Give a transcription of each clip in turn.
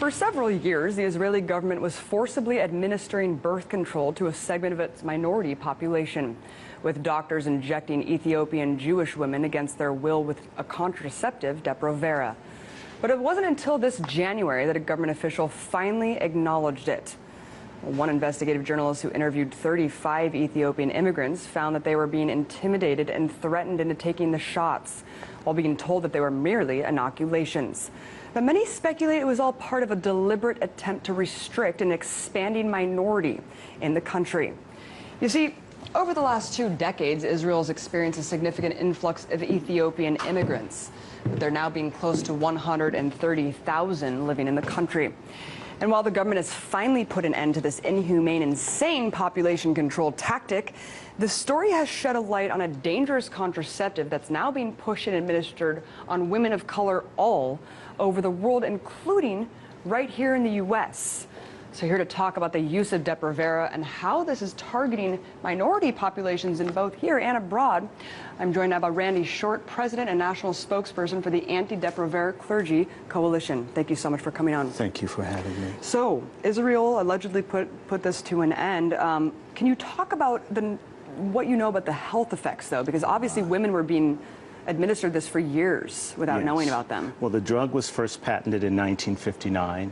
For several years, the Israeli government was forcibly administering birth control to a segment of its minority population, with doctors injecting Ethiopian Jewish women against their will with a contraceptive, Depo Provera. But it wasn't until this January that a government official finally acknowledged it. One investigative journalist who interviewed 35 Ethiopian immigrants found that they were being intimidated and threatened into taking the shots, while being told that they were merely inoculations. But many speculate it was all part of a deliberate attempt to restrict an expanding minority in the country. You see, over the last 2 decades, Israel's experienced a significant influx of Ethiopian immigrants. But there now being close to 130,000 living in the country. And while the government has finally put an end to this inhumane, insane population control tactic, the story has shed a light on a dangerous contraceptive that's now being pushed and administered on women of color all over the world, including right here in the U.S. So here to talk about the use of Depo Provera and how this is targeting minority populations in both here and abroad, I'm joined now by Randy Short, President and National Spokesperson for the Anti-Depo Provera Clergy Coalition. Thank you so much for coming on. Thank you for having me. So Israel allegedly put this to an end. Can you talk about what you know about the health effects, though? Because obviously women were being administered this for years without knowing about them. Well, the drug was first patented in 1959.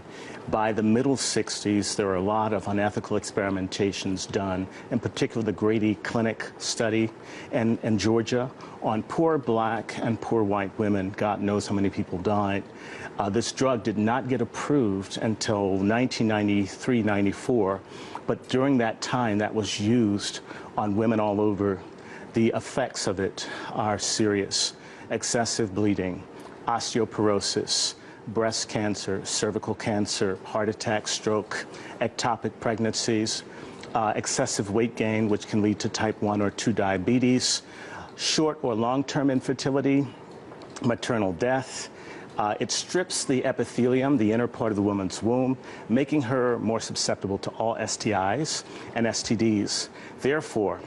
By the middle 60s, there were a lot of unethical experimentations done, in particular the Grady Clinic study in Georgia on poor black and poor white women. God knows how many people died. This drug did not get approved until 1993-94, but during that time that was used on women all over. The effects of it are serious: excessive bleeding, osteoporosis, breast cancer, cervical cancer, heart attack, stroke, ectopic pregnancies, excessive weight gain, which can lead to type 1 or 2 diabetes, short or long-term infertility, maternal death. It strips the epithelium, the inner part of the woman's womb, making her more susceptible to all STIs and STDs. Therefore,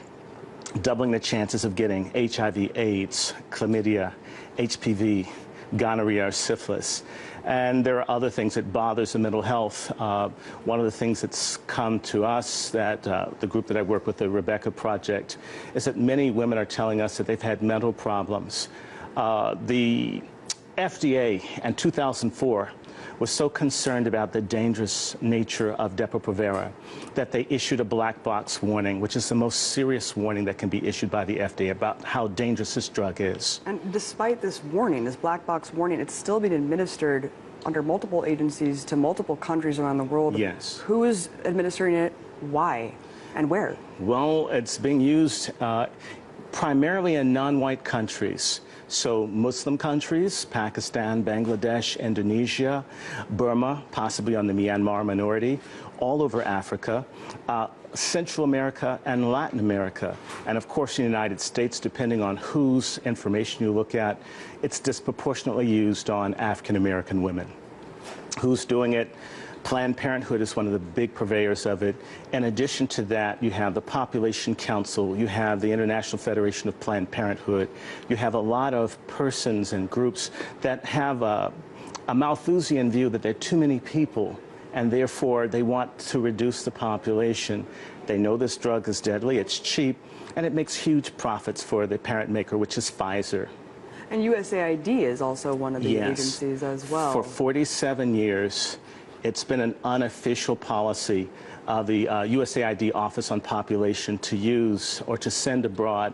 doubling the chances of getting HIV, AIDS, chlamydia, HPV, gonorrhea, or syphilis. And there are other things that bothers the mental health. One of the things that's come to us, that the group that I work with, the Rebecca Project, is that many women are telling us that they've had mental problems. The FDA in 2004 was so concerned about the dangerous nature of Depo Provera that they issued a black box warning, which is the most serious warning that can be issued by the FDA about how dangerous this drug is. And despite this warning, this black box warning, it's still being administered under multiple agencies to multiple countries around the world. Yes. Who is administering it, why, and where? Well, it's being used primarily in non-white countries. So Muslim countries, Pakistan, Bangladesh, Indonesia, Burma, possibly on the Myanmar minority, all over Africa, Central America and Latin America, and of course in the United States, depending on whose information you look at, it's disproportionately used on African American women. Who's doing it? Planned Parenthood is one of the big purveyors of it. In addition to that, you have the Population Council, you have the International Federation of Planned Parenthood, you have a lot of persons and groups that have a Malthusian view that there are too many people, and therefore they want to reduce the population. They know this drug is deadly, it's cheap, and it makes huge profits for the parent maker, which is Pfizer. And USAID is also one of the agencies as well. For 47 years, it's been an unofficial policy of the USAID Office on Population to use or to send abroad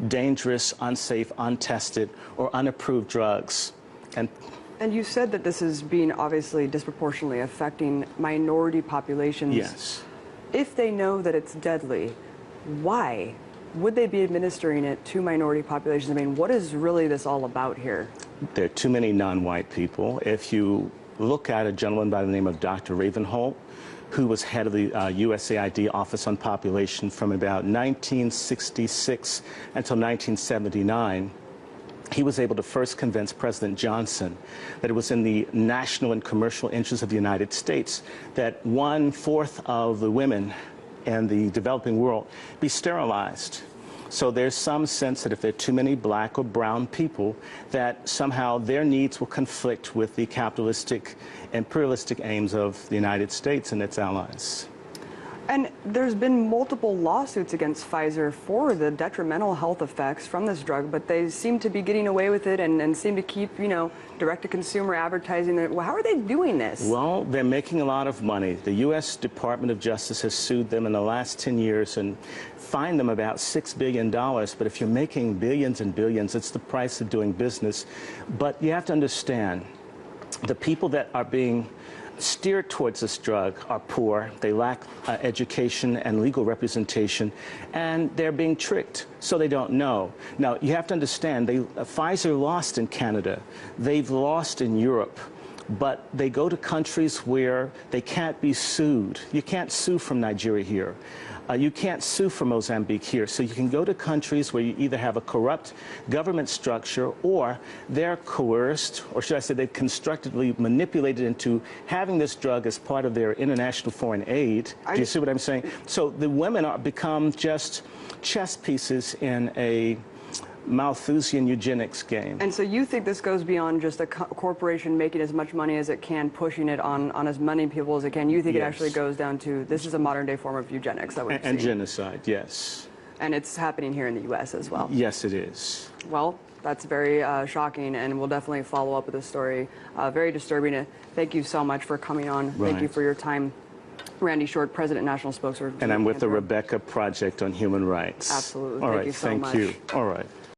dangerous, unsafe, untested, or unapproved drugs. And you said that this is being obviously disproportionately affecting minority populations. Yes. If they know that it's deadly, why would they be administering it to minority populations? I mean, what is really this all about here? There are too many non-white people. If you look at a gentleman by the name of Dr. Ravenholt, who was head of the USAID Office on Population from about 1966 until 1979, he was able to first convince President Johnson that it was in the national and commercial interest of the United States that 1/4 of the women in the developing world be sterilized. So there's some sense that if there are too many black or brown people, that somehow their needs will conflict with the capitalistic, imperialistic aims of the United States and its allies. And there's been multiple lawsuits against Pfizer for the detrimental health effects from this drug, but they seem to be getting away with it and seem to keep, direct-to-consumer advertising. Well, how are they doing this? Well, they're making a lot of money. The U.S. Department of Justice has sued them in the last 10 years and fined them about $6 billion. But if you're making billions and billions, it's the price of doing business. But you have to understand, the people that are being steered towards this drug are poor, they lack education and legal representation, and they're being tricked, so they don't know. Now, you have to understand, Pfizer lost in Canada, they've lost in Europe, but they go to countries where they can't be sued. You can't sue from Nigeria here. You can't sue from Mozambique here. So you can go to countries where you either have a corrupt government structure or they're coerced, or should I say they've constructively manipulated into having this drug as part of their international foreign aid. Do you see what I'm saying? So the women become just chess pieces in a Malthusian eugenics game. And so you think this goes beyond just a corporation making as much money as it can, pushing it on as many people as it can. You think Yes. It actually goes down to, this is a modern-day form of eugenics that we've And seen. genocide, yes. And it's happening here in the U.S. as well. Yes, it is. Well, that's very shocking, and we'll definitely follow up with this story. Very disturbing. Thank you so much for coming on. Right. Thank you for your time. Randy Short, President, National Spokesperson. And I'm with the Rebecca Project on Human Rights. Absolutely. All Thank right, you so thank much. you. All right.